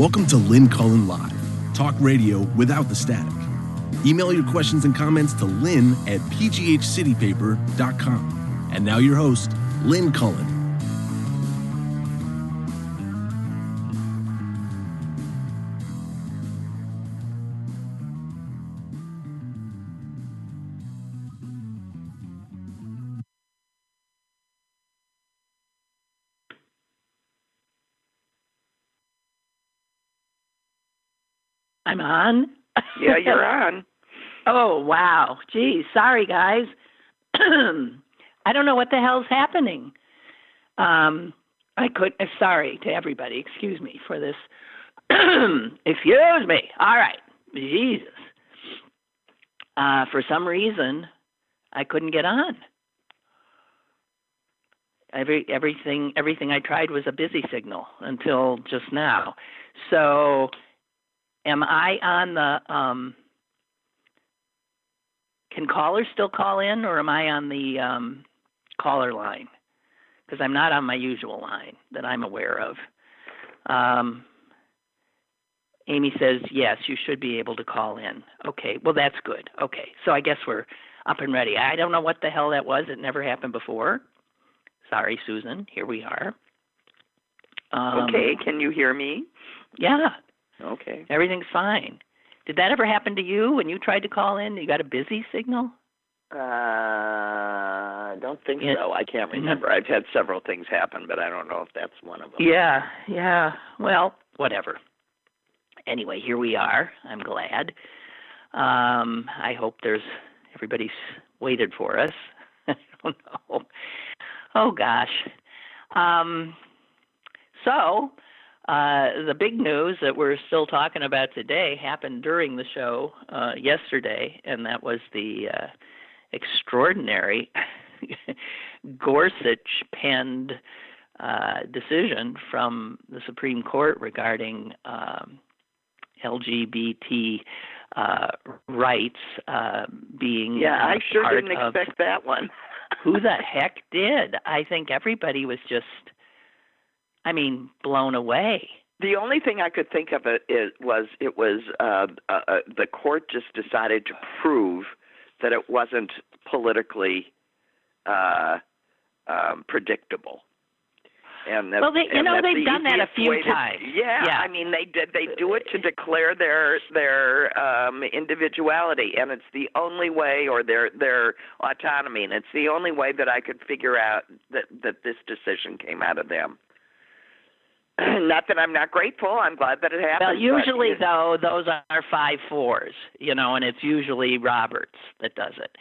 Welcome to Lynn Cullen Live, talk radio without the static. Email your questions and comments to lynn@pghcitypaper.com. And now your host, Lynn Cullen. I'm on? Yeah, you're on. Oh, wow. Geez, sorry, guys. I don't know what the hell's happening. Sorry to everybody. Excuse me for this. Excuse me. All right. Jesus. For some reason, I couldn't get on. Everything I tried was a busy signal until just now. So am I on the, can callers still call in, or am I on the caller line? Because I'm not on my usual line that I'm aware of. Amy says, yes, you should be able to call in. Okay, well, that's good. Okay, so I guess we're up and ready. I don't know what the hell that was. It never happened before. Sorry, Susan. Here we are. Okay, can you hear me? Yeah. Okay. Everything's fine. Did that ever happen to you when you tried to call in? You got a busy signal? I don't think so. I can't remember. I've had several things happen, but I don't know if that's one of them. Yeah. Well, whatever. Anyway, here we are. I'm glad. I hope everybody's waited for us. I don't know. Oh, gosh. So the big news that we're still talking about today happened during the show yesterday, and that was the extraordinary Gorsuch-penned decision from the Supreme Court regarding LGBT rights being I sure part didn't expect that one. Who the heck did? I think everybody was just, blown away. The only thing I could think of the court just decided to prove that it wasn't politically predictable. And they've done that a few times. Yeah, they do it to declare their individuality, and it's the only way, or their autonomy, and it's the only way that I could figure out that this decision came out of them. Not that I'm not grateful. I'm glad that it happened. Well, usually, though, those are 5-4s, and it's usually Roberts that does it.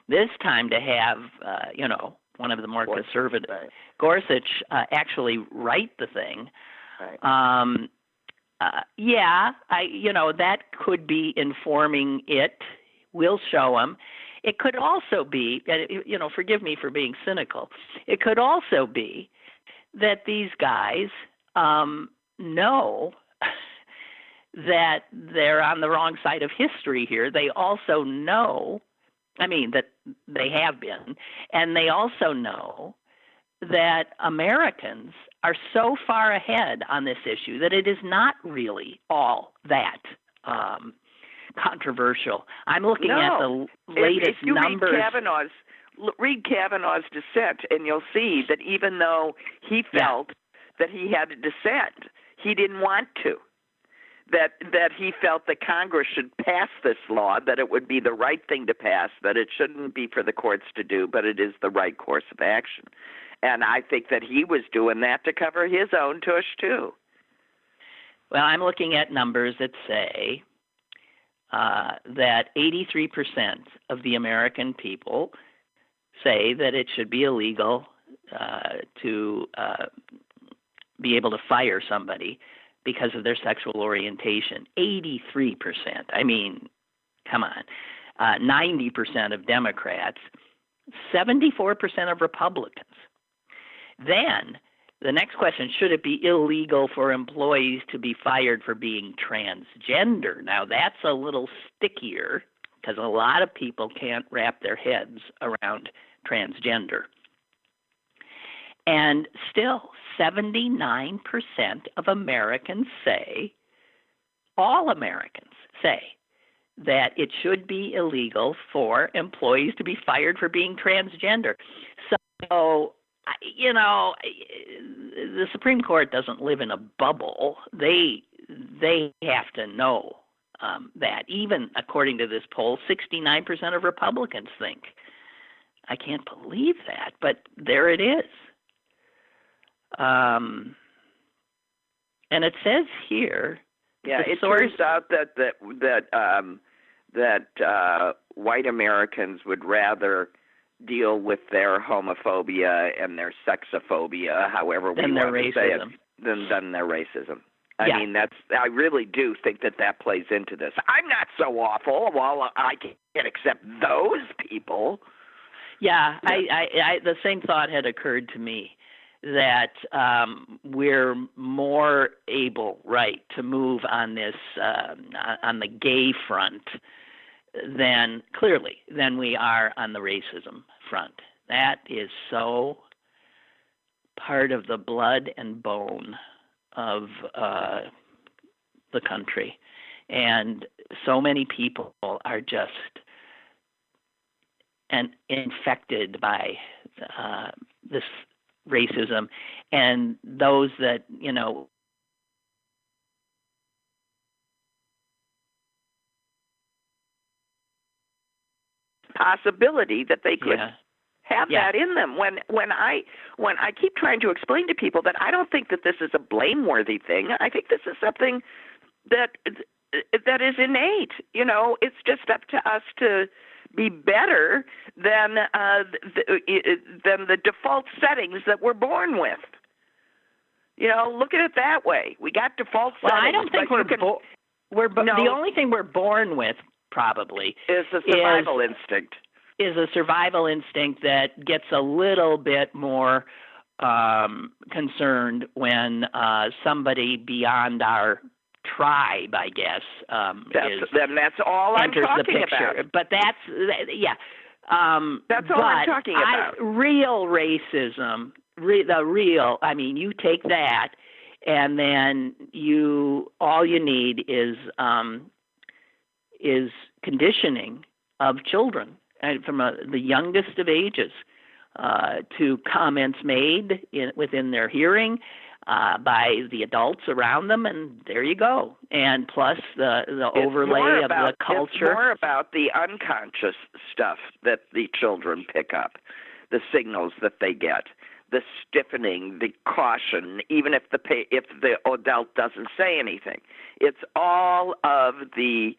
This time to have, one of the more conservative, right. Gorsuch actually write the thing. Right. That could be informing it. We'll show them. It could also be, forgive me for being cynical, it could also be that these guys know that they're on the wrong side of history here. They also know, that they have been, and they also know that Americans are so far ahead on this issue that it is not really all that controversial. I'm looking at the latest if you numbers. Read Kavanaugh's dissent, and you'll see that even though he felt that he had to dissent, he didn't want to. That he felt that Congress should pass this law, that it would be the right thing to pass, that it shouldn't be for the courts to do, but it is the right course of action. And I think that he was doing that to cover his own tush, too. Well, I'm looking at numbers that say that 83% of the American people say that it should be illegal to be able to fire somebody because of their sexual orientation. 83%. Come on. 90% of Democrats, 74% of Republicans. Then the next question, should it be illegal for employees to be fired for being transgender? Now, that's a little stickier because a lot of people can't wrap their heads around transgender. And still, 79% of Americans say all Americans say that it should be illegal for employees to be fired for being transgender. So, the Supreme Court doesn't live in a bubble. They have to know that. Even according to this poll, 69% of Republicans think. I can't believe that, but there it is. And it says here. Yeah, it turns out that white Americans would rather deal with their homophobia and their sexophobia, however we want to say it, than their racism. I mean, I really do think that plays into this. I'm not so awful. Well, I can't accept those people. Yeah, I the same thought had occurred to me, that we're more able, to move on this on the gay front than we are on the racism front. That is so part of the blood and bone of the country, and so many people are just infected by this racism, and those that possibility that they could have that in them. When I keep trying to explain to people that I don't think that this is a blameworthy thing. I think this is something that is innate. It's just up to us to be better than the default settings that we're born with. Look at it that way. We got default settings. Well, I don't think the only thing we're born with probably is a survival instinct. Is a survival instinct that gets a little bit more concerned when somebody beyond our tribe, I guess, that's all I'm talking about. But that's all I'm talking about. Real racism, you take that, and then all you need is conditioning of children, and from the youngest of ages, to comments made within their hearing by the adults around them, and there you go. And plus the overlay of the culture. It's more about the unconscious stuff that the children pick up, the signals that they get, the stiffening, the caution, even if the adult doesn't say anything. It's all of the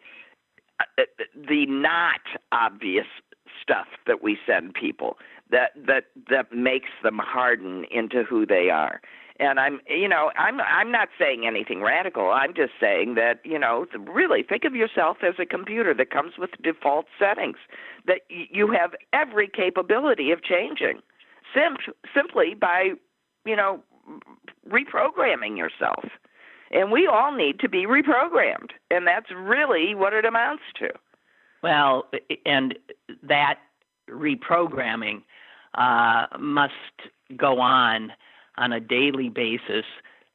not obvious stuff that we send people that makes them harden into who they are. And I'm not saying anything radical. I'm just saying that, really think of yourself as a computer that comes with default settings that you have every capability of changing simply by, reprogramming yourself. And we all need to be reprogrammed. And that's really what it amounts to. Well, and that reprogramming must go on a daily basis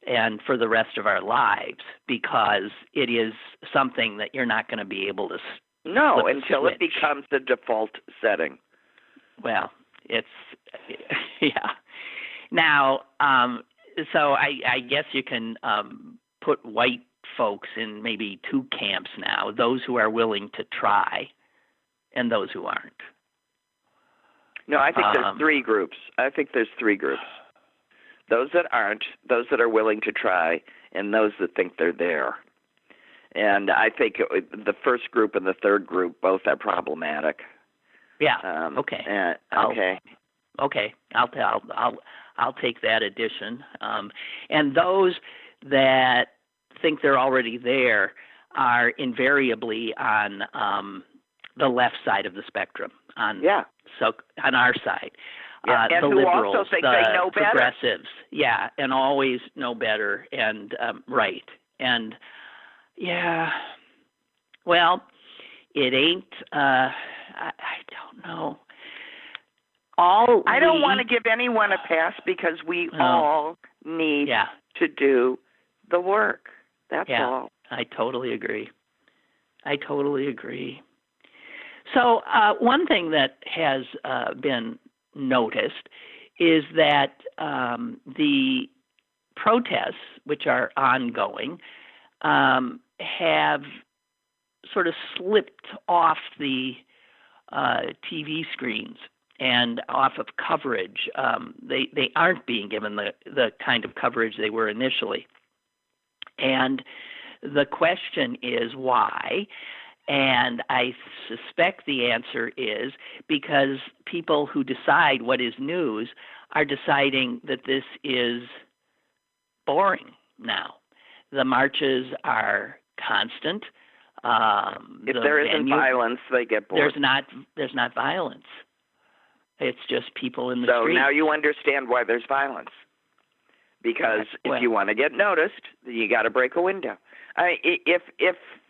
and for the rest of our lives, because it is something that you're not going to be able to until it becomes the default setting. Well, it's Now, so I guess you can put white folks in maybe two camps now: those who are willing to try, and those who aren't. No, I think there's three groups. Those that aren't, those that are willing to try, and those that think they're there. And I think the first group and the third group both are problematic. Yeah. Okay. Okay. I'll take that addition. And those that think they're already there are invariably on the left side of the spectrum. On our side. And the who liberals, also think the they know better. Progressives, and always know better, and right. And well, it ain't. I don't know. I don't want to give anyone a pass, because we all need to do the work. That's all. I totally agree. So one thing that has been noticed is that the protests, which are ongoing, have sort of slipped off the TV screens and off of coverage. They aren't being given the kind of coverage they were initially. And the question is why? And I suspect the answer is because people who decide what is news are deciding that this is boring now. The marches are constant. If there isn't violence, they get bored. There's not violence. It's just people in the street. So now you understand why there's violence. Because if you want to get noticed, you got to break a window. If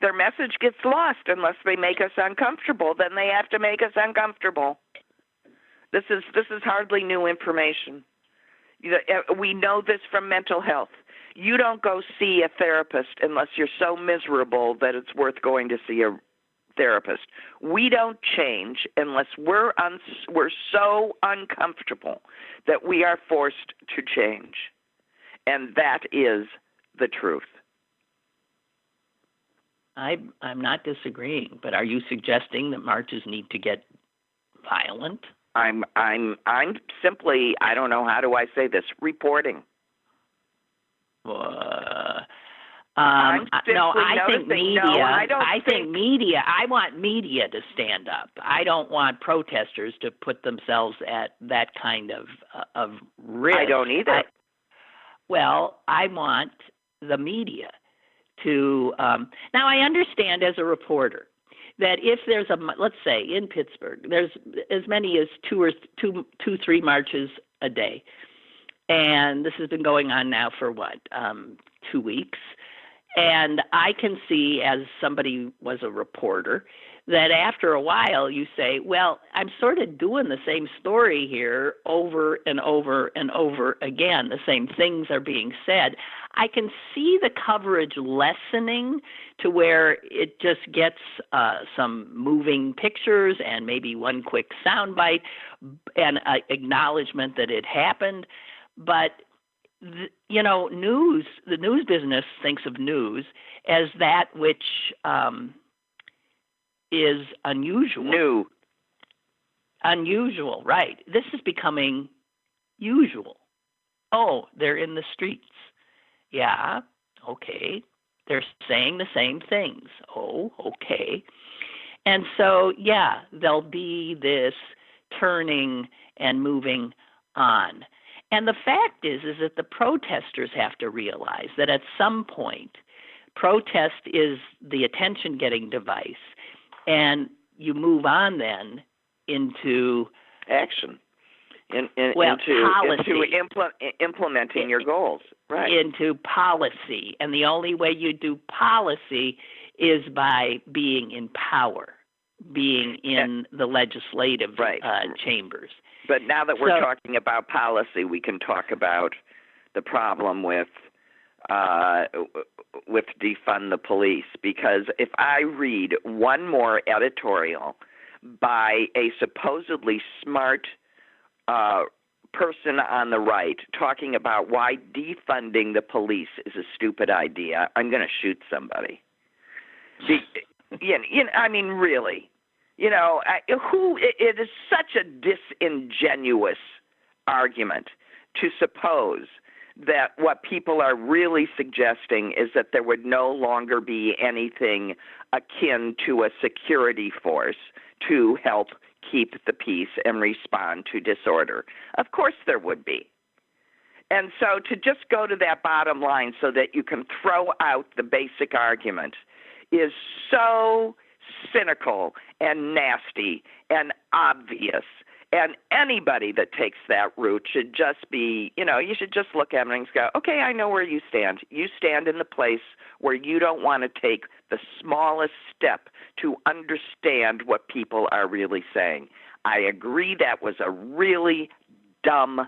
their message gets lost unless they make us uncomfortable, then they have to make us uncomfortable. This is hardly new information. We know this from mental health. You don't go see a therapist unless you're so miserable that it's worth going to see a therapist. We don't change unless we're so uncomfortable that we are forced to change. And that is the truth. I'm not disagreeing, but are you suggesting that marches need to get violent? I'm simply, I don't know, how do I say this, reporting. I want media to stand up. I don't want protesters to put themselves at that kind of risk. I don't either. I want the media to now I understand as a reporter that if there's let's say in Pittsburgh, there's as many as three marches a day. And this has been going on now for 2 weeks. And I can see, as somebody was a reporter, that after a while you say, well, I'm sort of doing the same story here over and over and over again. The same things are being said. I can see the coverage lessening to where it just gets some moving pictures and maybe one quick soundbite and acknowledgement that it happened. But the news business thinks of news as that which is unusual. Unusual, right. This is becoming usual. Oh, they're in the streets. Yeah, okay. They're saying the same things. Oh, okay. And so, yeah, there'll be this turning and moving on. And the fact is that the protesters have to realize that at some point, protest is the attention-getting device, and you move on then into action, policy, into implementing your goals, right? Into policy, and the only way you do policy is by being in power, being in the legislative chambers. But now that we're talking about policy, we can talk about the problem with defund the police. Because if I read one more editorial by a supposedly smart person on the right talking about why defunding the police is a stupid idea, I'm going to shoot somebody. I mean, really. It is such a disingenuous argument to suppose that what people are really suggesting is that there would no longer be anything akin to a security force to help keep the peace and respond to disorder. Of course there would be. And so to just go to that bottom line so that you can throw out the basic argument is so cynical and nasty and obvious. And anybody that takes that route should just be, you should just look at them and go, okay, I know where you stand. You stand in the place where you don't want to take the smallest step to understand what people are really saying. I agree that was a really dumb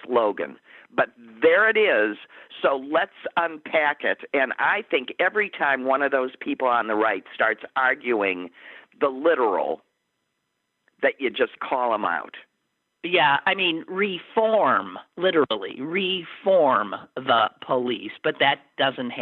slogan. But there it is, So let's unpack it. And I think every time one of those people on the right starts arguing the literal, that you just call them out. Yeah, I mean, reform, literally, reform the police, but that doesn't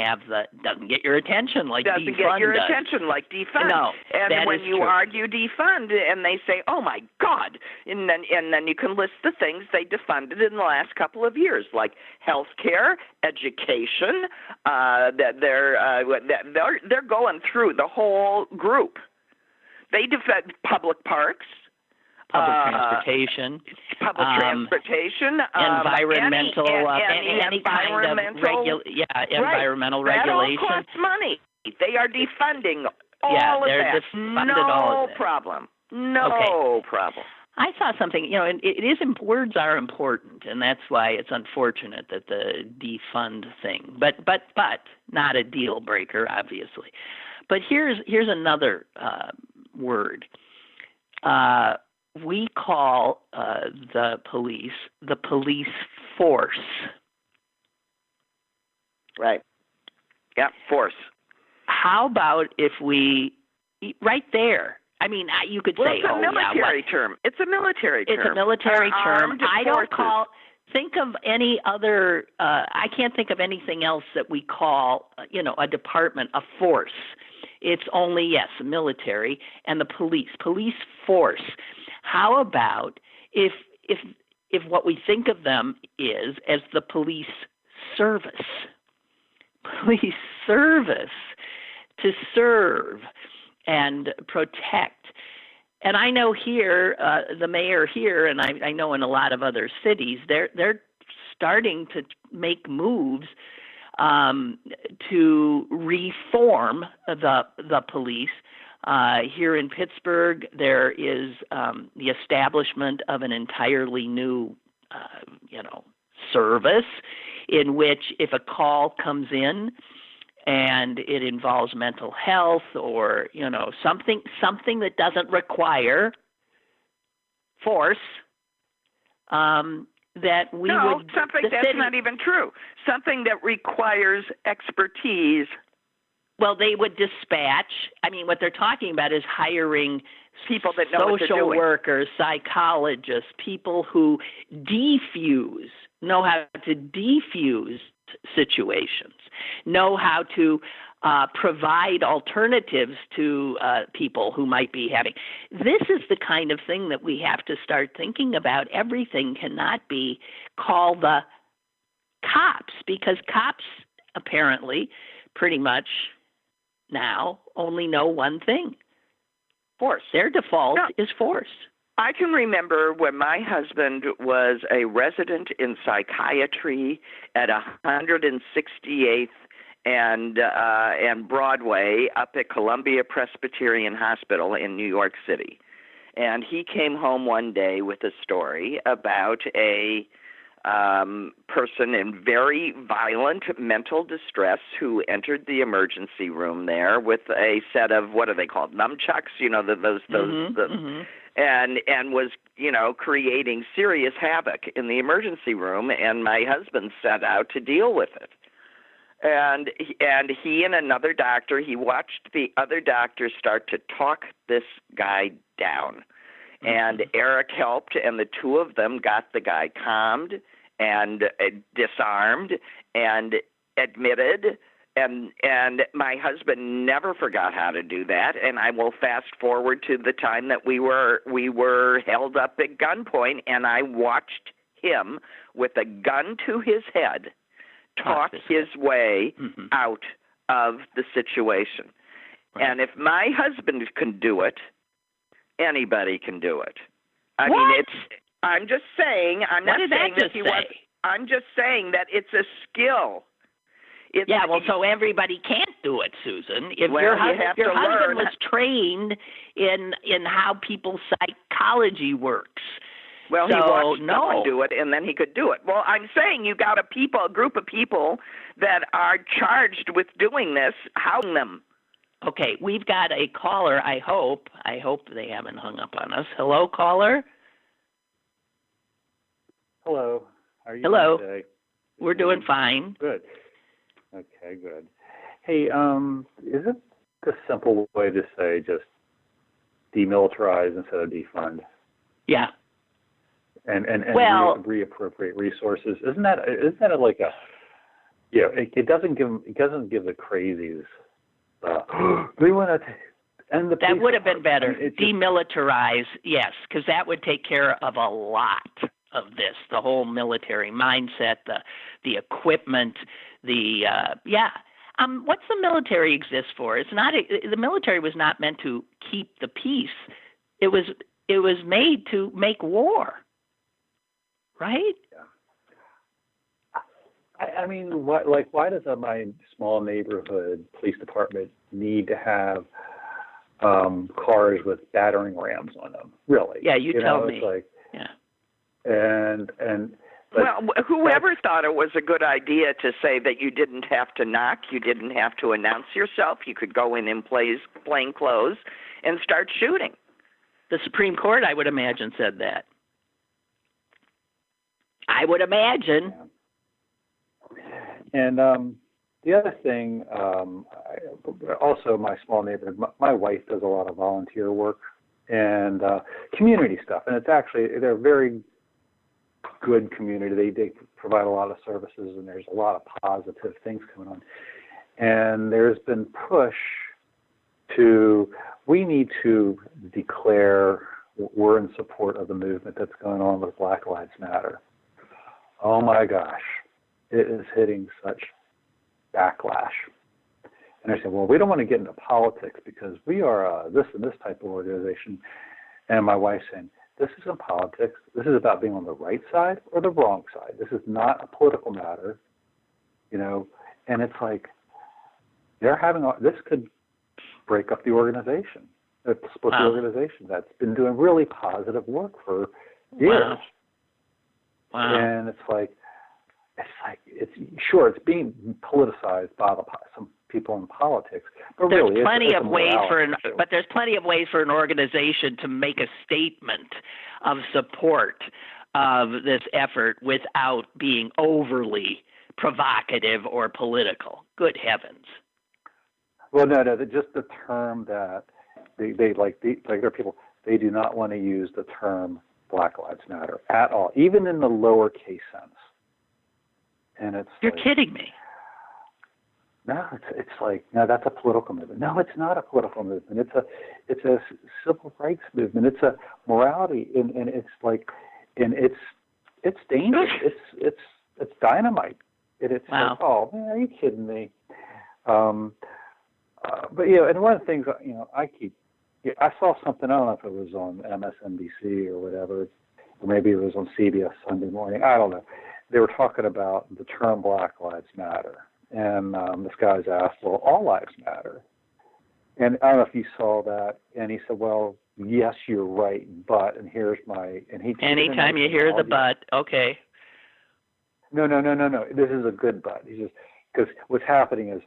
get your attention like doesn't defund get your does. attention like defund. No, and that when is you true. argue defund, and they say, "Oh my God," and then you can list the things they defunded in the last couple of years, like health care, education. That they're going through the whole group. They defend public parks. Public transportation, environmental, any kind of environmental regulation. That all costs money. They are defunding all of that. All of that. Problem. No problem. I saw something, and words are important, and that's why it's unfortunate that the defund thing, but not a deal breaker, obviously. But here's another word. We call the police force. Right. Yeah, force. How about if we, right there, I mean, you could say, it's a military term. It's a military term. It's a military term. I don't forces. Think of any other, I can't think of anything else that we call, a department, a force. It's only, military and the police force. How about if what we think of them is as the police service? Police service to serve and protect. And I know here, the mayor here, and I know in a lot of other cities, they're starting to make moves to reform the police. Here in Pittsburgh, there is the establishment of an entirely new, service in which if a call comes in and it involves mental health or, something that doesn't require force, that we would... something that's not even true. Something that requires expertise. Well, they would dispatch. I mean, what they're talking about is hiring people that know what they're doing. Social workers, psychologists, people who know how to defuse situations, know how to provide alternatives to people who might be having. This is the kind of thing that we have to start thinking about. Everything cannot be called the cops, because cops apparently pretty much now only know one thing: force. Their default is force. I can remember when my husband was a resident in psychiatry at 168th and Broadway up at Columbia Presbyterian Hospital in New York City. And he came home one day with a story about a person in very violent mental distress who entered the emergency room there with a set of, what are they called, nunchucks, and was, creating serious havoc in the emergency room, and my husband set out to deal with it. And he and another doctor, he watched the other doctor start to talk this guy down. And Eric helped, and the two of them got the guy calmed and disarmed and admitted. And my husband never forgot how to do that. And I will fast forward to the time that we were held up at gunpoint, and I watched him with a gun to his head talk his way out of the situation. Right. And if my husband can do it, anybody can do it. I mean, I'm just saying. I'm not saying that he was. I'm just saying that it's a skill. So everybody can't do it, Susan. If your husband was trained in how people's psychology works. Well, he watched someone do it, and then he could do it. Well, I'm saying you got a group of people that are charged with doing this. How them? Okay, we've got a caller. I hope they haven't hung up on us. Hello, caller. Hello. How are you doing today? We're doing fine. Good. Okay, good. Hey, is it the simple way to say just demilitarize instead of defund? Yeah. And well, reappropriate resources? Isn't that like a it doesn't give the crazies they want to end the peace. That would have been better. I mean, demilitarize, yes, because that would take care of a lot of this. The whole military mindset, the equipment, what's the military exist for? It's not. The military was not meant to keep the peace. It was made to make war. Right? I mean, why does my small neighborhood police department need to have cars with battering rams on them? Really? Yeah, you tell me. It's like, yeah. Well, whoever thought it was a good idea to say that you didn't have to knock, you didn't have to announce yourself, you could go in plain clothes and start shooting. The Supreme Court, I would imagine, said that. I would imagine. Yeah. And the other thing, also my small neighborhood, my wife does a lot of volunteer work and community stuff. And it's actually, they're a very good community. They provide a lot of services, and there's a lot of positive things going on. And there's been push we need to declare we're in support of the movement that's going on with Black Lives Matter. Oh my gosh, it is hitting such backlash. And I said, well, we don't want to get into politics because we are this and this type of organization. And my wife's saying, this isn't politics. This is about being on the right side or the wrong side. This is not a political matter, And it's like this could break up the organization, split the organization that's been doing really positive work for years. Wow. And it's being politicized by some people in politics. But there's really, plenty of ways but there's plenty of ways for an organization to make a statement of support of this effort without being overly provocative or political. Good heavens. Well, no, just the term that there are people, they do not want to use the term Black Lives Matter at all, even in the lowercase sense. And You're kidding me. No, it's like, no, that's a political movement. No, it's not a political movement. It's a civil rights movement. It's a morality, and it's like, and it's dangerous. It's dynamite. It's wow. Like, oh man, are you kidding me? But and one of the things I saw something. I don't know if it was on MSNBC or whatever, or maybe it was on CBS Sunday Morning. I don't know. They were talking about the term Black Lives Matter. And this guy's asked, well, all lives matter. And I don't know if you saw that. And he said, well, yes, you're right, but, and here's my, and he. Anytime you hear the but, okay. No. This is a good but. He says, because what's happening is,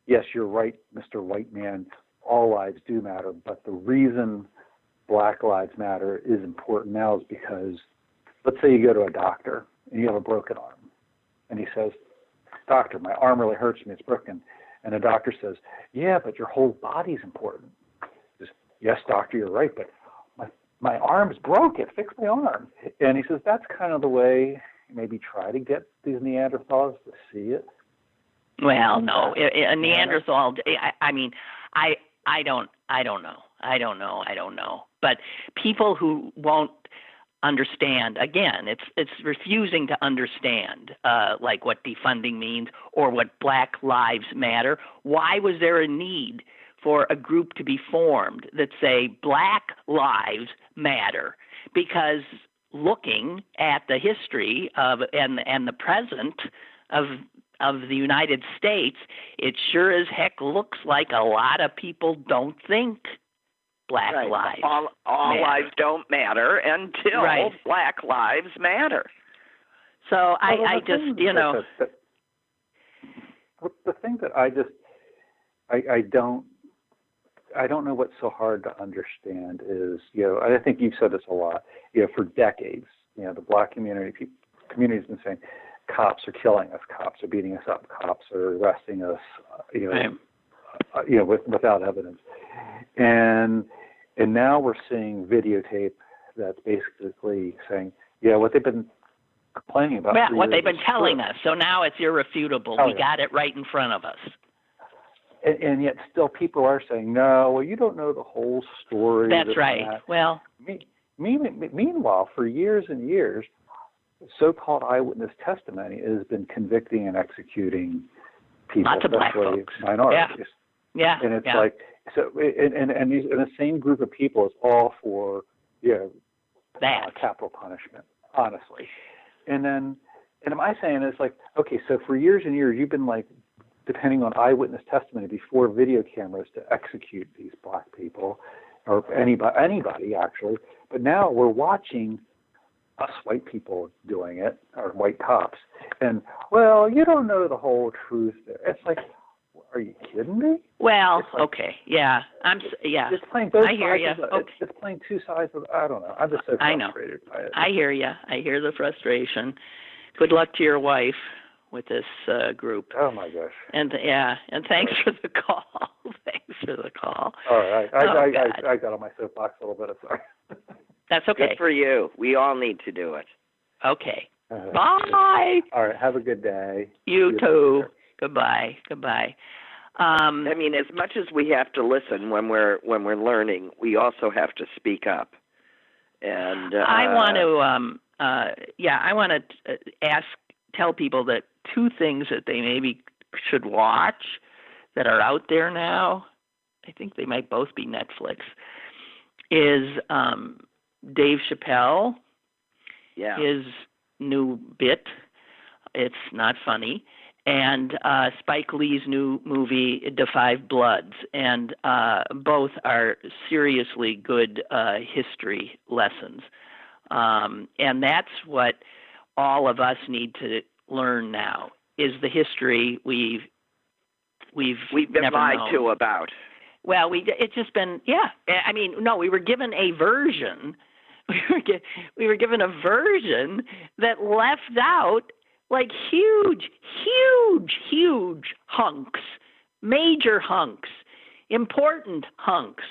yes, you're right, Mr. White Man, all lives do matter, but the reason Black Lives Matter is important now is because, let's say you go to a doctor and you have a broken arm. And he says, doctor, my arm really hurts me, it's broken. And the doctor says, yeah, but your whole body's important. He says, yes, doctor, you're right, but my arm's broken, fix my arm. And he says, that's kind of the way maybe try to get these Neanderthals to see it. Well, no, a Neanderthal, I don't know. But people who won't understand, again, it's refusing to understand like what defunding means or what Black Lives Matter. Why was there a need for a group to be formed that say Black Lives Matter? Because looking at the history of and the present of the United States, it sure as heck looks like a lot of people don't think Black lives all matter. Lives don't matter until Black Lives matter. So I just, the thing that I don't know what's so hard to understand is, I think you've said this a lot, for decades, the Black community's been saying, cops are killing us, cops are beating us up, cops are arresting us, without evidence. And now we're seeing videotape that's basically saying, what they've been complaining about. Yeah, what they've been telling us. So now it's irrefutable. We got it right in front of us. And yet still people are saying, no, well, you don't know the whole story. That's right. That. Well, meanwhile, for years and years, so-called eyewitness testimony has been convicting and executing people, lots of black folks, minorities. Yeah. And it's like, so, and the same group of people is all for, capital punishment, honestly. And am I saying it's like, okay, so for years and years, you've been like, depending on eyewitness testimony before video cameras to execute these black people, or anybody actually. But now we're watching us white people doing it, or white cops, and you don't know the whole truth there. It's like, are you kidding me? Well, like, okay, yeah, It's playing both I hear sides. you. It's playing two sides of. I don't know. I'm just so frustrated by it. I hear you. I hear the frustration. Good luck to your wife with this group. Oh my gosh. And thanks for the call. Thanks for the call. All right. I got on my soapbox a little bit. I'm sorry. That's okay. Good for you. We all need to do it. Okay. Bye. All right. Have a good day. You too. Goodbye. I mean, as much as we have to listen when we're learning, we also have to speak up. And I want to tell people that two things that they maybe should watch that are out there now. I think they might both be Netflix. Is Dave Chappelle? Yeah. His new bit. It's not funny. And Spike Lee's new movie, The Five Bloods. And both are seriously good history lessons. And that's what all of us need to learn now, is the history we've been lied known. to about. Well, it's just been, I mean, no, we were given a version. We were given a version that left out like huge hunks, major hunks, important hunks,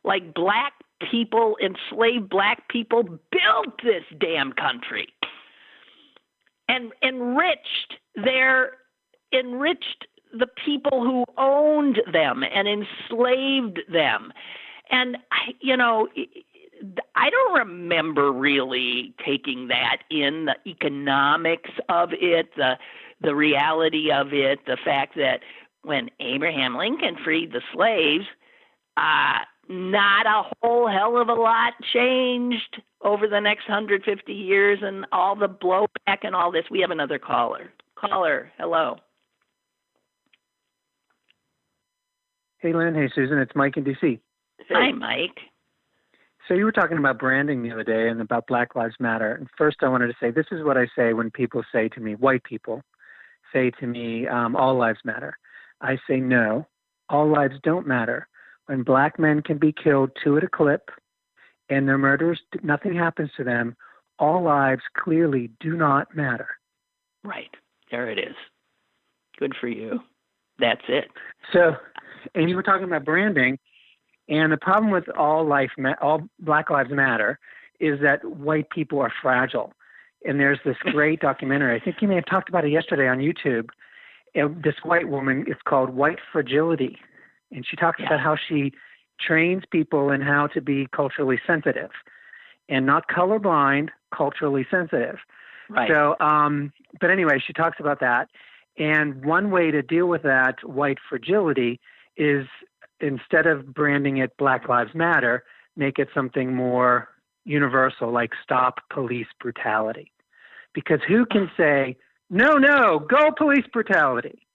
like black people, enslaved black people built this damn country and enriched the people who owned them and enslaved them. And, I don't remember really taking that in, the economics of it, the reality of it, the fact that when Abraham Lincoln freed the slaves, not a whole hell of a lot changed over the next 150 years and all the blowback and all this. We have another caller. Caller, hello. Hey, Lynn. Hey, Susan. It's Mike in D.C. Hi, Mike. So you were talking about branding the other day and about Black Lives Matter. And first I wanted to say, this is what I say when people say to me, white people say to me, all lives matter. I say, no, all lives don't matter. When black men can be killed 2 at a clip and their murderers, nothing happens to them, all lives clearly do not matter. Right. There it is. Good for you. That's it. So, and you were talking about branding. And the problem with all Black Lives Matter is that white people are fragile. And there's this great documentary. I think you may have talked about it yesterday on YouTube. This white woman, it's called White Fragility. And she talks about how she trains people in how to be culturally sensitive and not colorblind, culturally sensitive. Right. So, but anyway, she talks about that. And one way to deal with that white fragility is, instead of branding it Black Lives Matter, make it something more universal, like stop police brutality. Because who can say, no, go police brutality?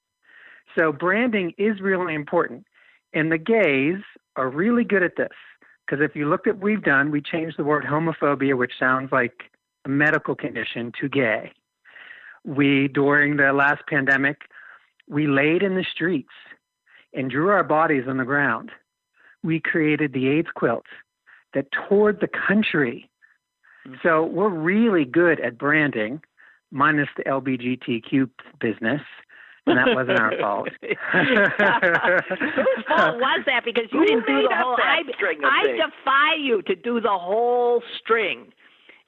So branding is really important. And the gays are really good at this. Because if you look at what we've done, we changed the word homophobia, which sounds like a medical condition, to gay. During the last pandemic, we laid in the streets and drew our bodies on the ground. We created the AIDS quilt that toured the country. So we're really good at branding. minus the LGBTQ business. And that wasn't our fault. Whose fault was that? Because you didn't do the whole. I defy you to do the whole string.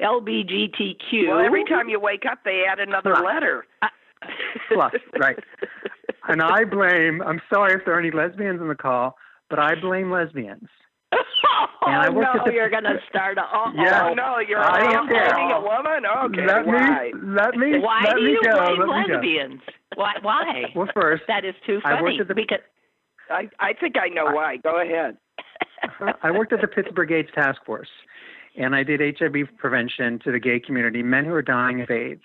LGBTQ. Well, every time you wake up, they add another letter. Plus, right. And I'm sorry if there are any lesbians in the call, but I blame lesbians. You're going to start a... Yeah, no, you're blaming a woman? Okay, Why do you blame lesbians? Why? Well, first... That is too funny. I think I know why. Go ahead. I worked at the Pittsburgh AIDS Task Force, and I did HIV prevention to the gay community, men who are dying of AIDS.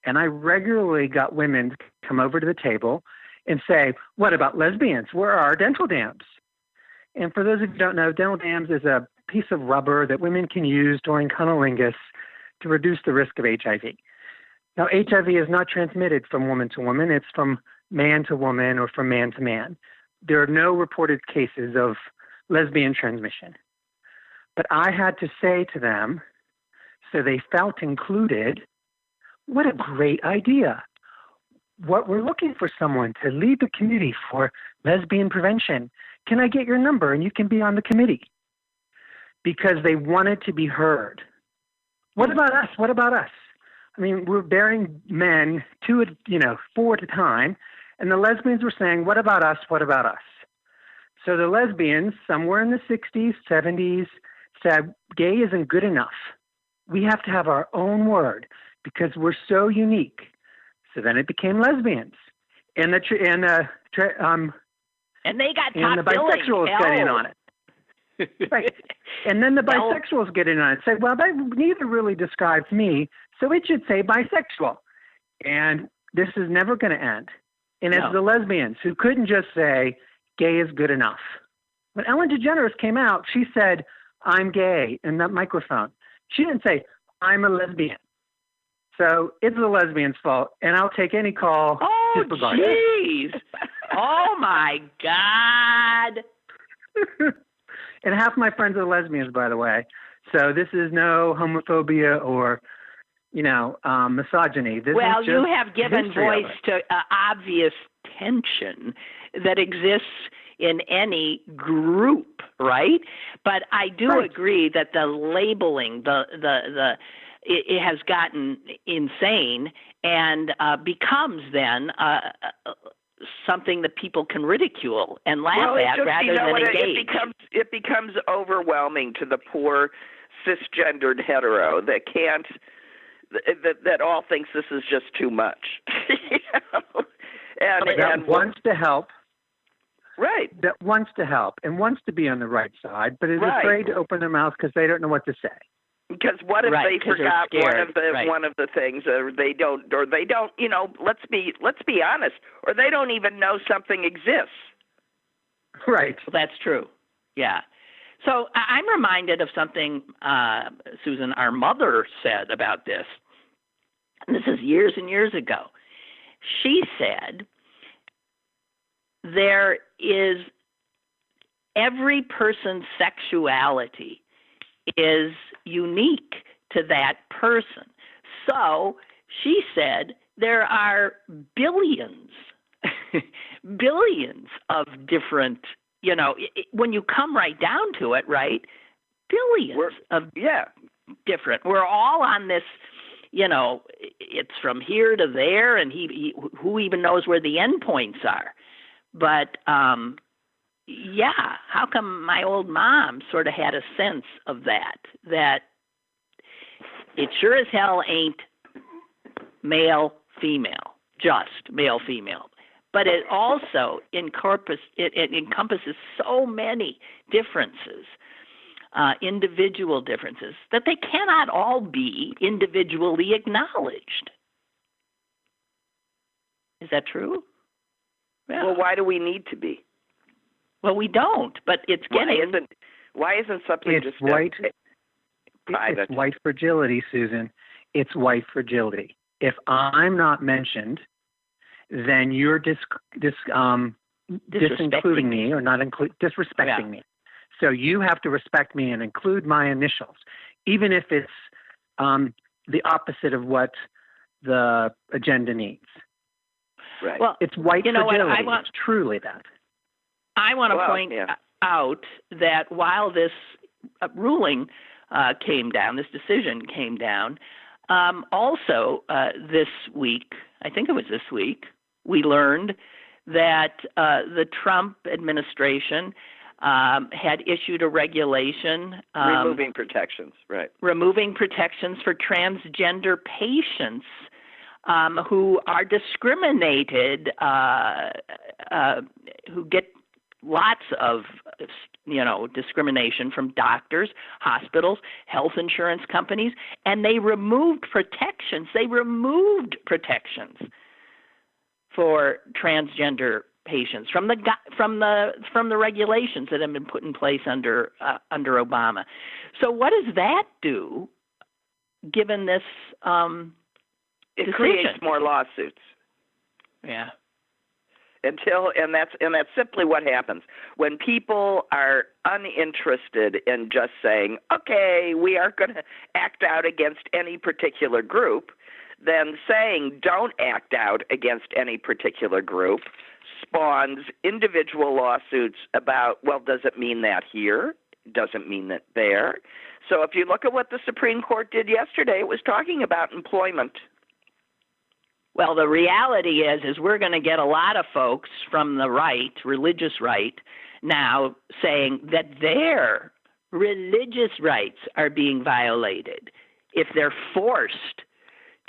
And I regularly got women to come over to the table and say, what about lesbians? Where are our dental dams? And for those of you who don't know, dental dams is a piece of rubber that women can use during cunnilingus to reduce the risk of HIV. Now, HIV is not transmitted from woman to woman. It's from man to woman or from man to man. There are no reported cases of lesbian transmission. But I had to say to them, so they felt included, what a great idea. What we're looking for someone to lead the committee for lesbian prevention. Can I get your number and you can be on the committee? Because they wanted to be heard. What about us? What about us? I mean, we're bearing men, 4 at a time, and the lesbians were saying, what about us? What about us? So the lesbians, somewhere in the 60s, 70s, said, gay isn't good enough. We have to have our own word because we're so unique. So then it became lesbians. And the bisexuals get in on it. Right. And then the bisexuals get in on it. Say, well, that neither really describes me, so it should say bisexual. And this is never going to end. And it's the lesbians who couldn't just say gay is good enough. When Ellen DeGeneres came out, she said, I'm gay in that microphone. She didn't say, I'm a lesbian. So it's the lesbian's fault, and I'll take any call. Oh, jeez. Oh, my God. And half my friends are lesbians, by the way. So this is no homophobia or, misogyny. This is just you have given voice to obvious tension that exists in any group, right? But I do agree that the labeling, it has gotten insane and becomes then something that people can ridicule and laugh at rather than engage. It becomes overwhelming to the poor cisgendered hetero that can't, that all thinks this is just too much. And wants to help. Right. That wants to help and wants to be on the right side, but is afraid to open their mouth because they don't know what to say. Because what if they forgot one of the things, or they don't, let's be honest, or they don't even know something exists. Right. Well, that's true. Yeah. So I'm reminded of something, Susan, our mother said about this. And this is years and years ago. She said, there is every person's sexuality is unique to that person. So she said there are billions of different, when you come right down to it, right? Billions of different. We're all on this, it's from here to there, and who even knows where the endpoints are. But how come my old mom sort of had a sense of that it sure as hell ain't male, female, just male, female. But it also encompasses so many differences, individual differences, that they cannot all be individually acknowledged. Is that true? Yeah. Well, why do we need to be? Well, we don't, but it's getting... Why isn't something it's just white? private? It's white fragility, Susan. It's white fragility. If I'm not mentioned, then you're disincluding me or not disrespecting me. So you have to respect me and include my initials, even if it's the opposite of what the agenda needs. Right. Well, It's white you know what, fragility. I want- It's truly that. I want to point out that while this ruling came down, this decision came down, also this week, I think it was this week, we learned that the Trump administration had issued a regulation removing protections, right? Removing protections for transgender patients who are discriminated, who get lots of, discrimination from doctors, hospitals, health insurance companies, and they removed protections. They removed protections for transgender patients from the regulations that have been put in place under Obama. So what does that do, given this it decision? Creates more lawsuits. Yeah. And that's simply what happens when people are uninterested in just saying, okay, we are going to act out against any particular group. Then saying don't act out against any particular group spawns individual lawsuits about, well, does it mean that here? Doesn't mean that there. So if you look at what the Supreme Court did yesterday, it was talking about employment. Well, the reality is we're going to get a lot of folks from the right, religious right, now saying that their religious rights are being violated if they're forced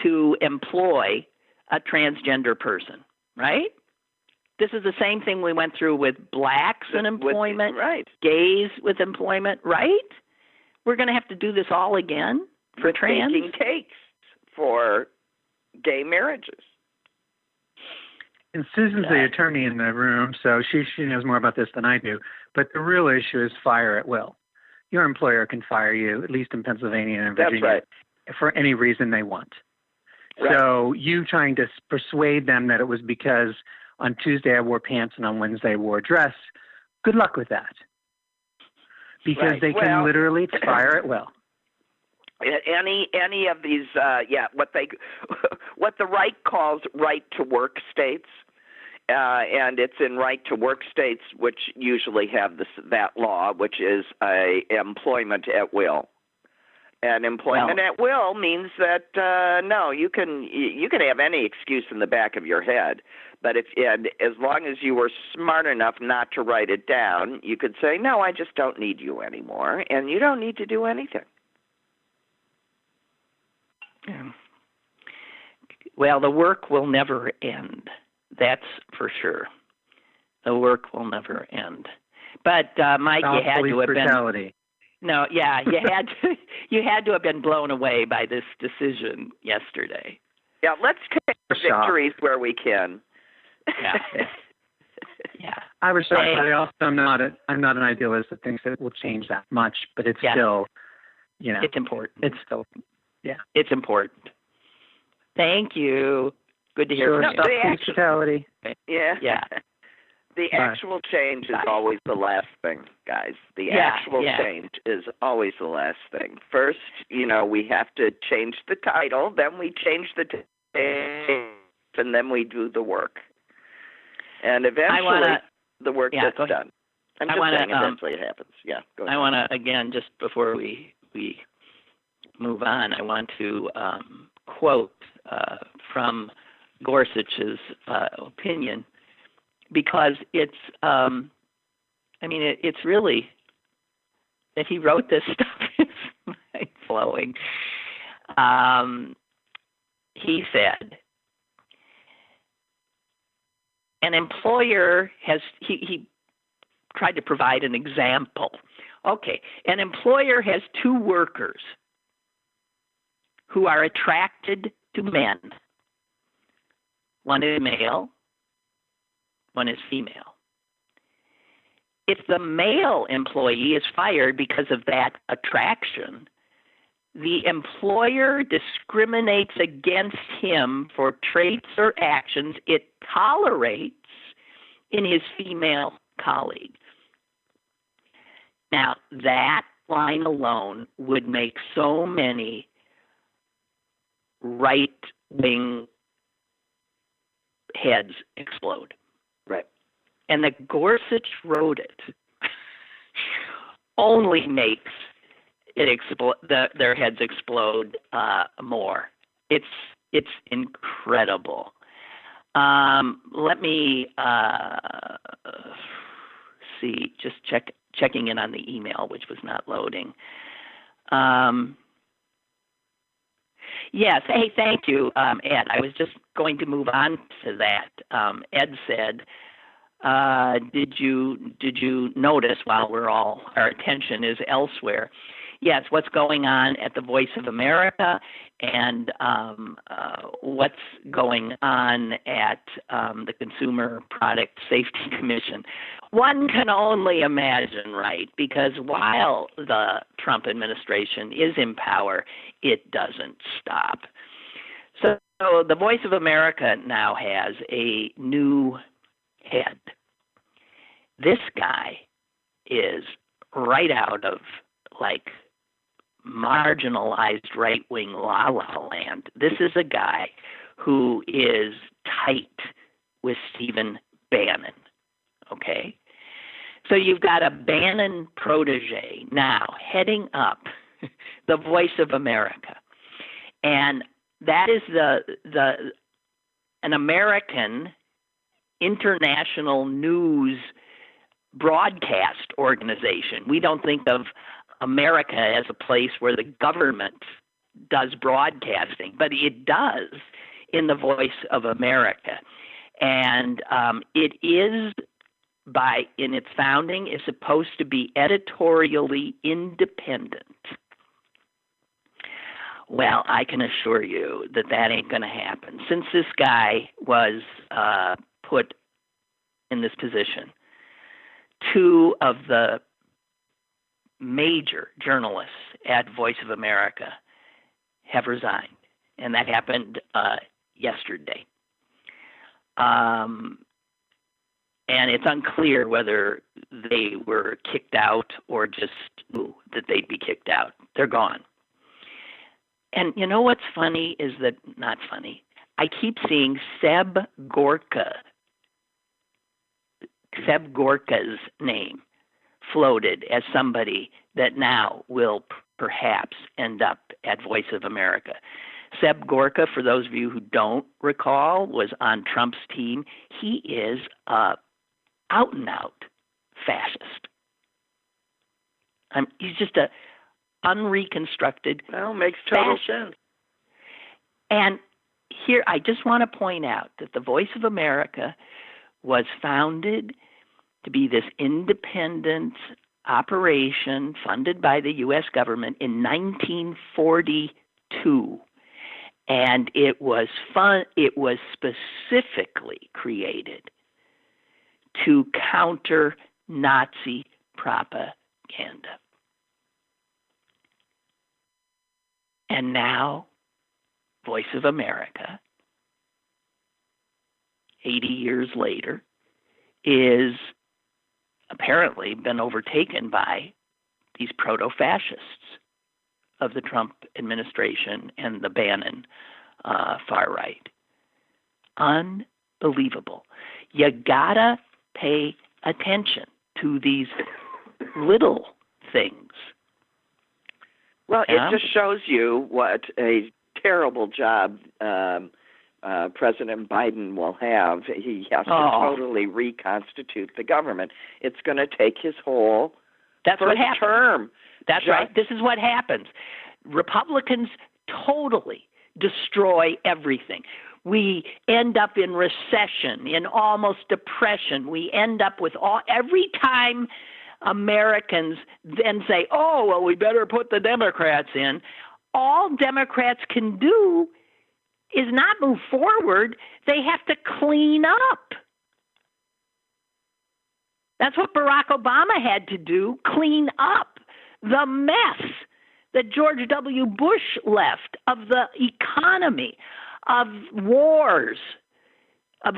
to employ a transgender person, right? This is the same thing we went through with blacks in employment, right? Gays with employment, right? We're going to have to do this all again for trans? Baking cakes for gay marriages. And Susan's the attorney in the room, so she knows more about this than I do. But the real issue is fire at will. Your employer can fire you, at least in Pennsylvania and Virginia, That's right. for any reason they want. Right. So you trying to persuade them that it was because on Tuesday I wore pants and on Wednesday I wore a dress, good luck with that. Because they can literally fire at will. Any of these, what the right calls right to work states, and it's in right to work states which usually have that law, which is employment at will. And employment at will means that no, you can have any excuse in the back of your head, but as long as you were smart enough not to write it down, you could say, no, I just don't need you anymore, and you don't need to do anything. Yeah. Well, the work will never end. That's for sure. The work will never end. But Mike, you had to have been. No, yeah, you had to have been blown away by this decision yesterday. Yeah, let's take victories where we can. Yeah. Yeah. I was shocked, but I also I'm not an idealist that thinks that it will change that much, but it's still, it's important. It's still. Yeah. It's important. Thank you. Good to hear from you. Police brutality. Yeah. Yeah. The actual change is always the last thing, guys. The actual change is always the last thing. First, we have to change the title, then we change the and then we do the work. And eventually the work gets done. I'm just saying eventually it happens. Yeah, go ahead. I want to, again, just before we move on, I want to quote from Gorsuch's opinion, because it's it's really that he wrote this stuff is mind-blowing. He said, an employer has, he tried to provide an example. Okay, an employer has two workers who are attracted to men. One is male, one is female. If the male employee is fired because of that attraction, the employer discriminates against him for traits or actions it tolerates in his female colleague. Now, that line alone would make so many right wing heads explode. Right. And that Gorsuch wrote it only makes it their heads explode more. It's incredible. Let me see. Just checking in on the email, which was not loading. Yes. Hey, thank you, Ed. I was just going to move on to that. Ed said, did you notice while our attention is elsewhere? Yes, what's going on at the Voice of America and what's going on at the Consumer Product Safety Commission. One can only imagine, right? Because while the Trump administration is in power, it doesn't stop. So the Voice of America now has a new head. This guy is right out of like marginalized right-wing la-la land. This is a guy who is tight with Stephen Bannon, okay? So you've got a Bannon protege now heading up the Voice of America. And that is an American international news broadcast organization. We don't think of America as a place where the government does broadcasting, but it does in the Voice of America. And it is, in its founding, is supposed to be editorially independent. Well, I can assure you that ain't going to happen. Since this guy was put in this position, two of the major journalists at Voice of America have resigned, and that happened yesterday. And it's unclear whether they were kicked out or just knew that they'd be kicked out. They're gone. And you know what's funny is that, not funny, I keep seeing Seb Gorka's name floated as somebody that now will perhaps end up at Voice of America. Seb Gorka, for those of you who don't recall, was on Trump's team. He is a out-and-out fascist. He's just a unreconstructed makes total fascist. sense. And here, I just want to point out that the Voice of America was founded to be this independent operation funded by the U.S. government in 1942. And it was specifically created to counter Nazi propaganda. And now, Voice of America, 80 years later, is apparently been overtaken by these proto-fascists of the Trump administration and the Bannon far right. Unbelievable. You gotta pay attention to these little things. Well, it just shows you what a terrible job President Biden will have. He has to totally reconstitute the government. It's going to take his whole first term. That's right. This is what happens. Republicans totally destroy everything. We end up in recession, in almost depression. We end up with every time Americans then say, oh, well, we better put the Democrats in. All Democrats can do is not move forward. They have to clean up. That's what Barack Obama had to do, clean up the mess that George W. Bush left of the economy, of wars, of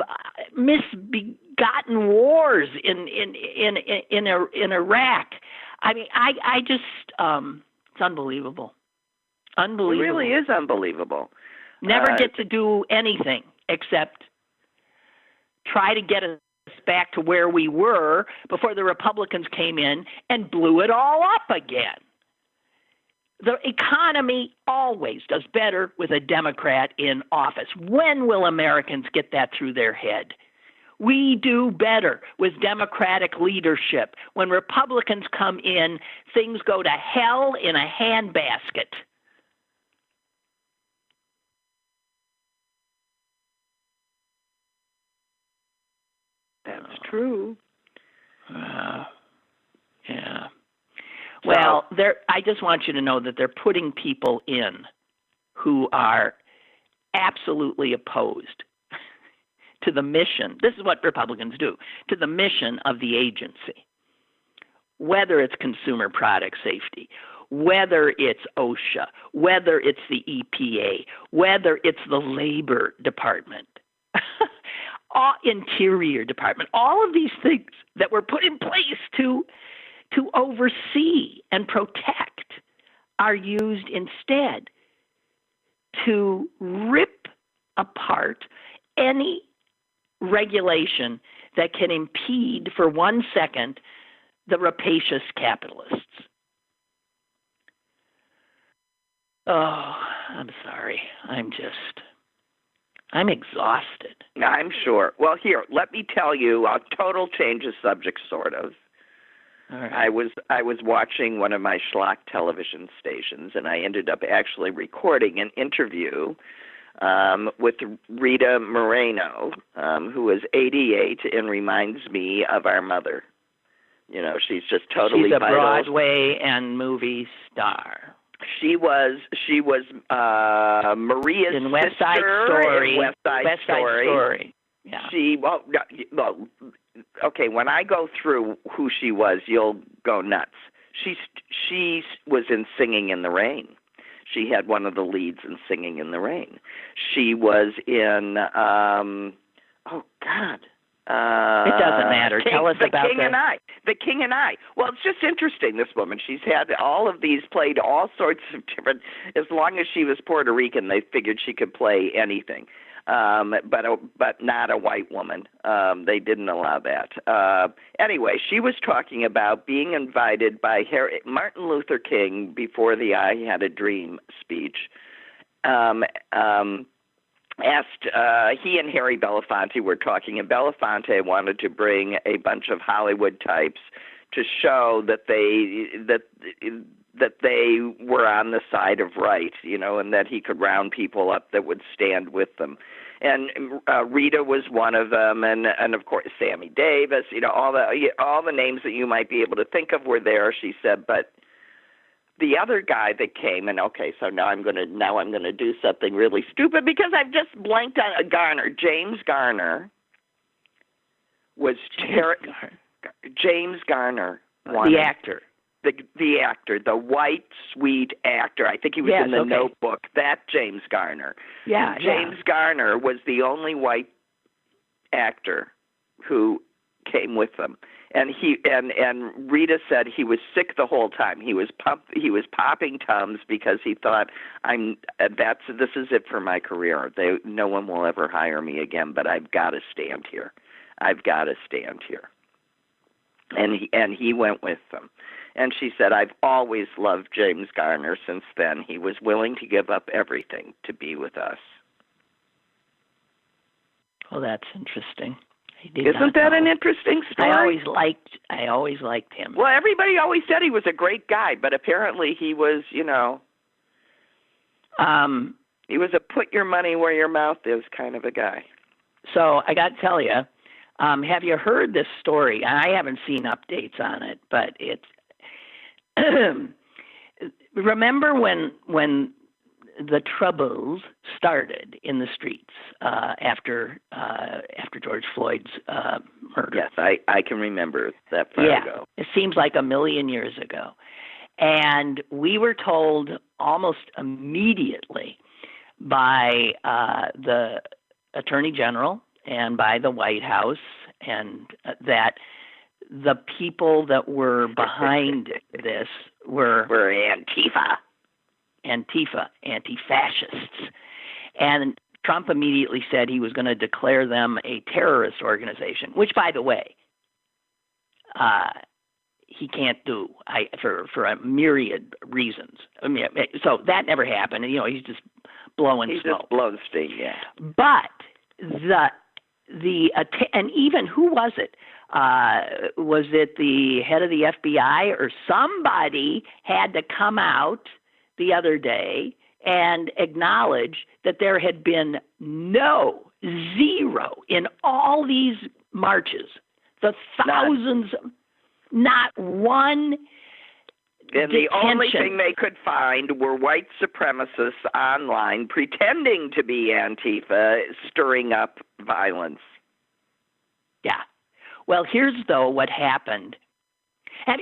misbegotten wars in Iraq. I mean, I just it's unbelievable. Unbelievable. It really is unbelievable. Never get to do anything except try to get us back to where we were before the Republicans came in and blew it all up again. The economy always does better with a Democrat in office. When will Americans get that through their head? We do better with Democratic leadership. When Republicans come in, things go to hell in a handbasket. That's true. Yeah. Well, I just want you to know that they're putting people in who are absolutely opposed to the mission. This is what Republicans do, to the mission of the agency, whether it's consumer product safety, whether it's OSHA, whether it's the EPA, whether it's the Labor Department, Interior Department, all of these things that were put in place to oversee and protect are used instead to rip apart any regulation that can impede for 1 second the rapacious capitalists. Oh, I'm sorry. I'm exhausted. I'm sure. Well, here, let me tell you, a total change of subject, sort of. All right. I was watching one of my schlock television stations, and I ended up actually recording an interview with Rita Moreno, who is 88 and reminds me of our mother. You know, she's just totally She's a vital. Broadway and movie star. She was Maria's in West Side sister Story. in West Side Story. Yeah. Okay, when I go through who she was, you'll go nuts. She was in Singing in the Rain. She had one of the leads in Singing in the Rain. She was in it doesn't matter. Tell us about The King and I. Well, it's just interesting, this woman. She's had all of these, played all sorts of different, as long as she was Puerto Rican, they figured she could play anything. But not a white woman. They didn't allow that. Anyway, she was talking about being invited by Martin Luther King before the I Had a Dream speech. He and Harry Belafonte were talking, and Belafonte wanted to bring a bunch of Hollywood types to show that they were on the side of right, you know, and that he could round people up that would stand with them. And Rita was one of them, and of course Sammy Davis, you know, all the names that you might be able to think of were there. She said, but the other guy that came, and okay, so now I'm gonna do something really stupid because I've just blanked on Garner. James Garner was James Garner, the actor. The actor, the white, sweet actor. I think he was in the Notebook. That James Garner. Yeah, James Garner was the only white actor who came with them. And Rita said he was sick the whole time. He was popping Tums because he thought, this is it for my career. No one will ever hire me again, but I've got to stand here. And he went with them. And she said, I've always loved James Garner since then. He was willing to give up everything to be with us. Well, that's interesting. Isn't that an interesting story? I always liked him. Well, everybody always said he was a great guy, but apparently he was, you know, he was a put your money where your mouth is kind of a guy. So I got to tell you, have you heard this story? I haven't seen updates on it, but it's remember when the troubles started in the streets after George Floyd's murder. Yes, I can remember that far ago. It seems like a million years ago. And we were told almost immediately by the Attorney General and by the White House and that the people that were behind this were Antifa, anti-fascists. And Trump immediately said he was going to declare them a terrorist organization, which, by the way, he can't do for a myriad reasons. I mean, so that never happened. You know, he's just blowing smoke. He's just blowing steam, yeah. But and even who was it? Was it the head of the FBI or somebody had to come out the other day and acknowledge that there had been zero in all these marches, the thousands, not one. And the only thing they could find were white supremacists online pretending to be Antifa, stirring up violence. Yeah. Well, here's, though, what happened. And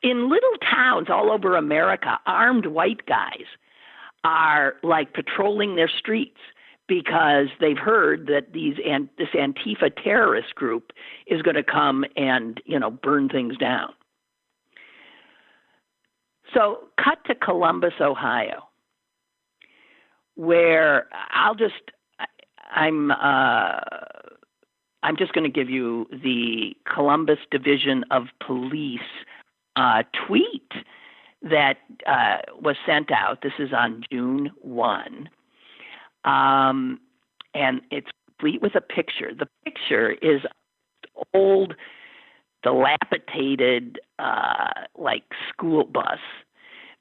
in little towns all over America, armed white guys are, like, patrolling their streets because they've heard that this Antifa terrorist group is going to come and, burn things down. So cut to Columbus, Ohio, where I'm just going to give you the Columbus Division of Police tweet that was sent out. This is on June 1. And it's complete with a picture. The picture is old, dilapidated, school bus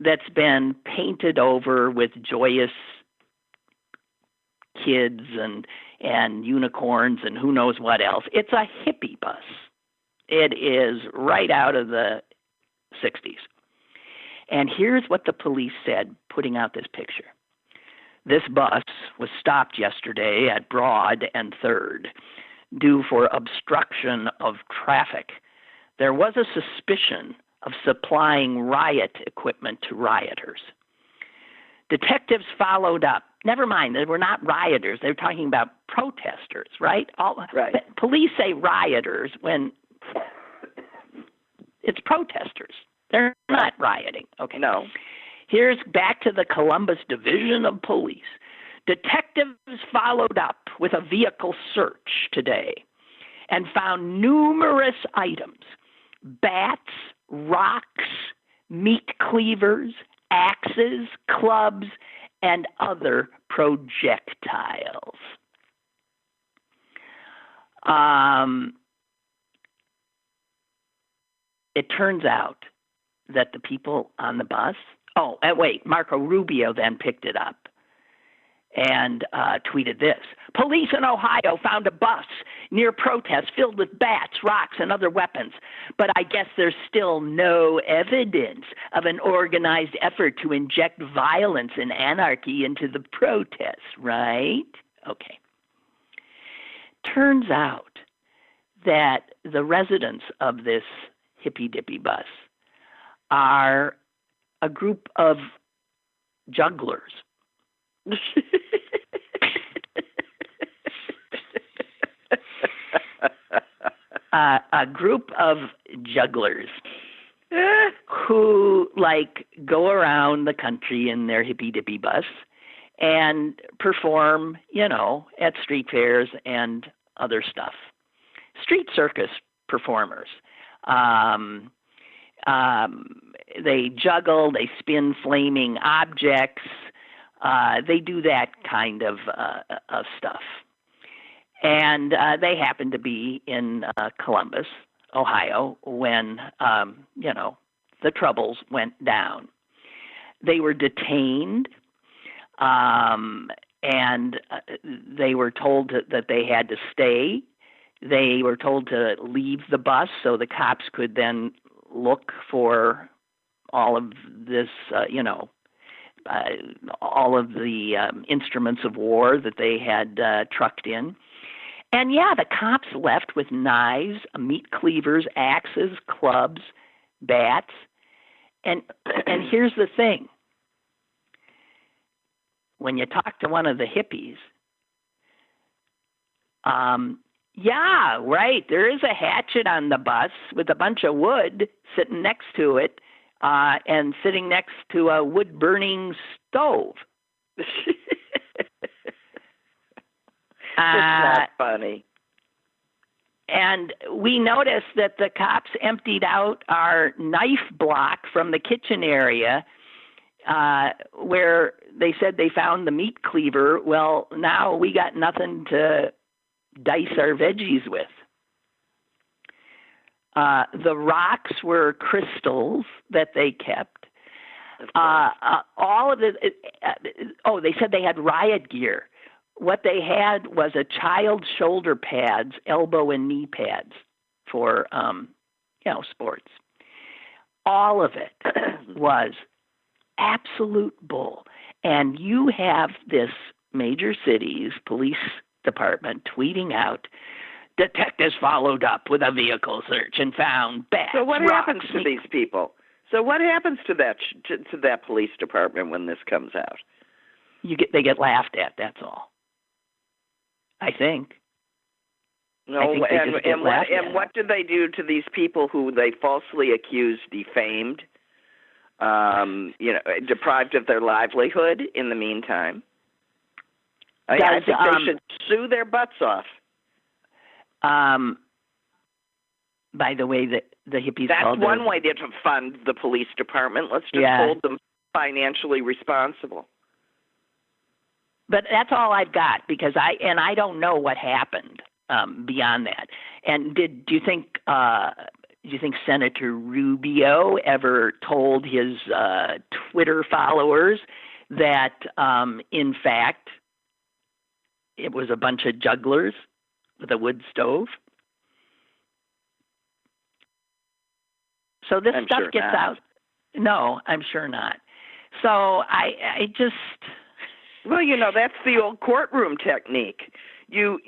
that's been painted over with joyous kids and unicorns and who knows what else. It's a hippie bus. It is right out of the 60s. And here's what the police said, putting out this picture. This bus was stopped yesterday at Broad and 3rd due for obstruction of traffic. There was a suspicion of supplying riot equipment to rioters. Detectives followed up. Never mind, they were not rioters. They were talking about protesters, right? Right. Police say rioters when it's protesters. They're not rioting. Okay. No. Here's back to the Columbus Division of Police. Detectives followed up with a vehicle search today and found numerous items: bats, rocks, meat cleavers, axes, clubs, and other projectiles. It turns out that the people on the bus, Marco Rubio then picked it up and tweeted this. Police in Ohio found a bus near protests filled with bats, rocks, and other weapons. But I guess there's still no evidence of an organized effort to inject violence and anarchy into the protests, right? Okay. Turns out that the residents of this hippy-dippy bus are a group of jugglers. A group of jugglers who go around the country in their hippy-dippy bus and perform, at street fairs and other stuff. Street circus performers. They juggle, they spin flaming objects. They do that kind of stuff. And they happened to be in Columbus, Ohio, when, the troubles went down. They were detained, and they were told that they had to stay. They were told to leave the bus so the cops could then look for all of this, all of the instruments of war that they had trucked in. And the cops left with knives, meat cleavers, axes, clubs, bats. And here's the thing. When you talk to one of the hippies, there is a hatchet on the bus with a bunch of wood sitting next to it, and sitting next to a wood-burning stove. not funny. And we noticed that the cops emptied out our knife block from the kitchen area where they said they found the meat cleaver. Well, now we got nothing to dice our veggies with. The rocks were crystals that they kept. All of it. They said they had riot gear. What they had was a child's shoulder pads, elbow and knee pads for, sports. All of it was absolute bull. And you have this major city's police department tweeting out, detectives followed up with a vehicle search and found bats. So what rocks, happens to these people? So what happens to that police department when this comes out? They get laughed at. That's all. I think. No, I think what do they do to these people who they falsely accuse, defamed, deprived of their livelihood in the meantime? I think they should sue their butts off. By the way, the hippies. That's one way to fund the police department. Let's just hold them financially responsible. But that's all I've got because I don't know what happened beyond that. And do you think Senator Rubio ever told his Twitter followers that in fact it was a bunch of jugglers with a wood stove? So this stuff sure gets not. out. No, I'm sure not. So I just. Well, that's the old courtroom technique. You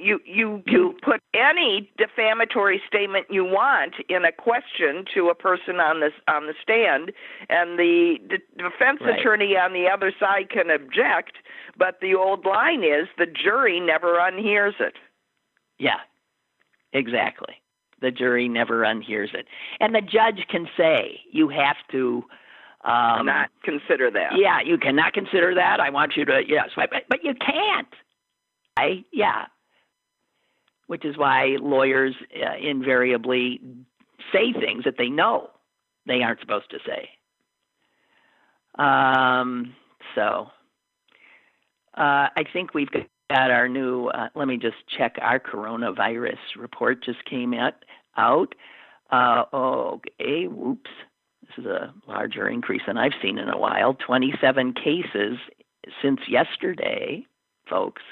put any defamatory statement you want in a question to a person on the stand, and the defense attorney on the other side can object. But the old line is the jury never unhears it. Yeah, exactly. The jury never unhears it, and the judge can say you have to. Not consider that. Yeah, you cannot consider that. I want you to, but you can't. Which is why lawyers invariably say things that they know they aren't supposed to say. I think we've got our new, let me just check, our coronavirus report just came out. Okay, whoops. This is a larger increase than I've seen in a while. 27 cases since yesterday, folks.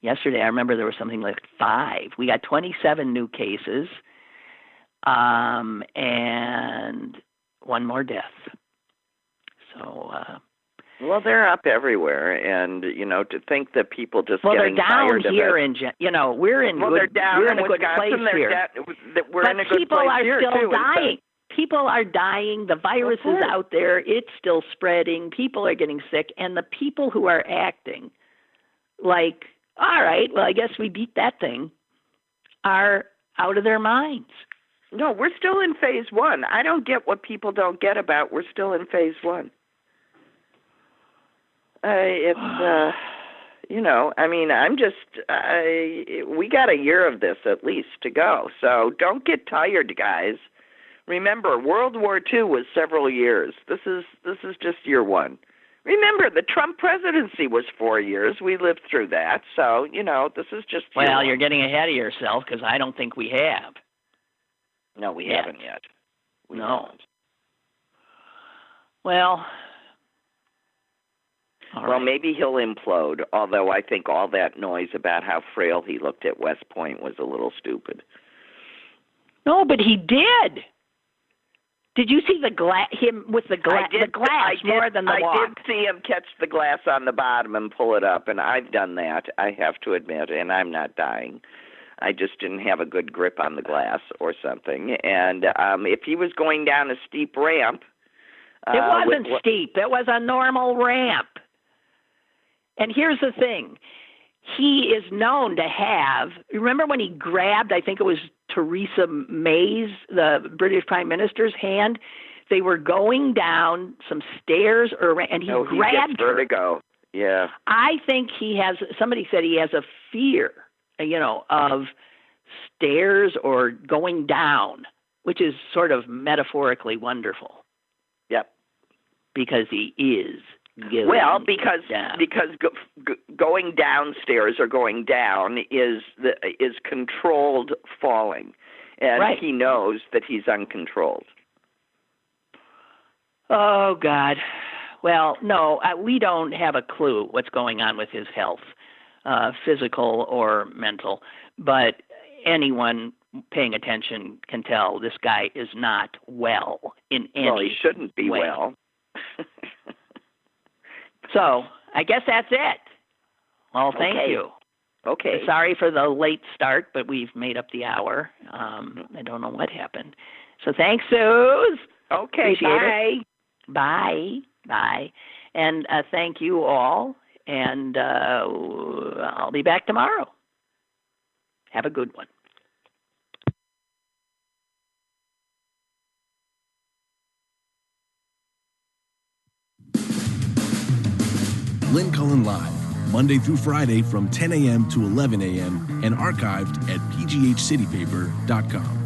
Yesterday, I remember there was something like 5. We got 27 new cases and 1 more death. So, well, they're up everywhere, and to think that people just getting tired of it. Well, they're down here we're in a good place here. We're in a good place here, too. But people are still dying. People are dying. The virus is out there. It's still spreading. People are getting sick. And the people who are acting like, all right, well, I guess we beat that thing, are out of their minds. No, we're still in phase 1. I don't get what people don't get about we're still in phase 1. We got a year of this at least to go. So don't get tired, guys. Remember, World War II was several years. This is just year 1. Remember, the Trump presidency was 4 years. We lived through that. So, this is just year 1. You're getting ahead of yourself because I don't think we have. No, we haven't yet. We haven't. Well, maybe he'll implode, although I think all that noise about how frail he looked at West Point was a little stupid. No, but he did. Did you see him with the glass? The glass more than the walk. I did see him catch the glass on the bottom and pull it up, and I've done that, I have to admit, and I'm not dying. I just didn't have a good grip on the glass or something. And if he was going down a steep ramp... it wasn't steep. It was a normal ramp. And here's the thing. He is known to have... Remember when he grabbed, I think it was Theresa May's, the British Prime Minister's hand? They were going down some stairs, and he grabbed her. Vertigo. Yeah. I think somebody said he has a fear, of stairs or going down, which is sort of metaphorically wonderful. Yep. Because he is going down. Because going downstairs or going down is controlled falling, and right. He knows that he's uncontrolled. Oh God. Well, no, we don't have a clue what's going on with his health, physical or mental. But anyone paying attention can tell this guy is not well in any way. Well, he shouldn't be well. So I guess that's it. Well, thank you. Okay. Sorry for the late start, but we've made up the hour. I don't know what happened. So thanks, Suze. Okay, Appreciate it. Bye. Bye. And thank you all. And I'll be back tomorrow. Have a good one. Lynn Cullen Live, Monday through Friday from 10 a.m. to 11 a.m. and archived at pghcitypaper.com.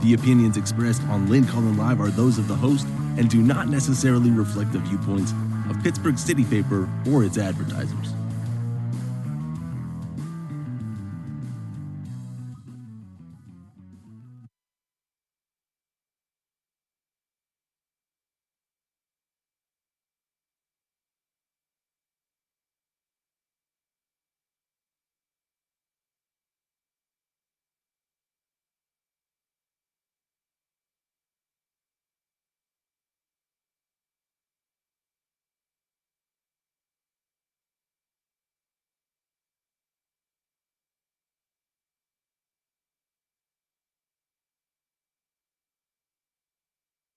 The opinions expressed on Lynn Cullen Live are those of the host and do not necessarily reflect the viewpoints of Pittsburgh City Paper or its advertisers.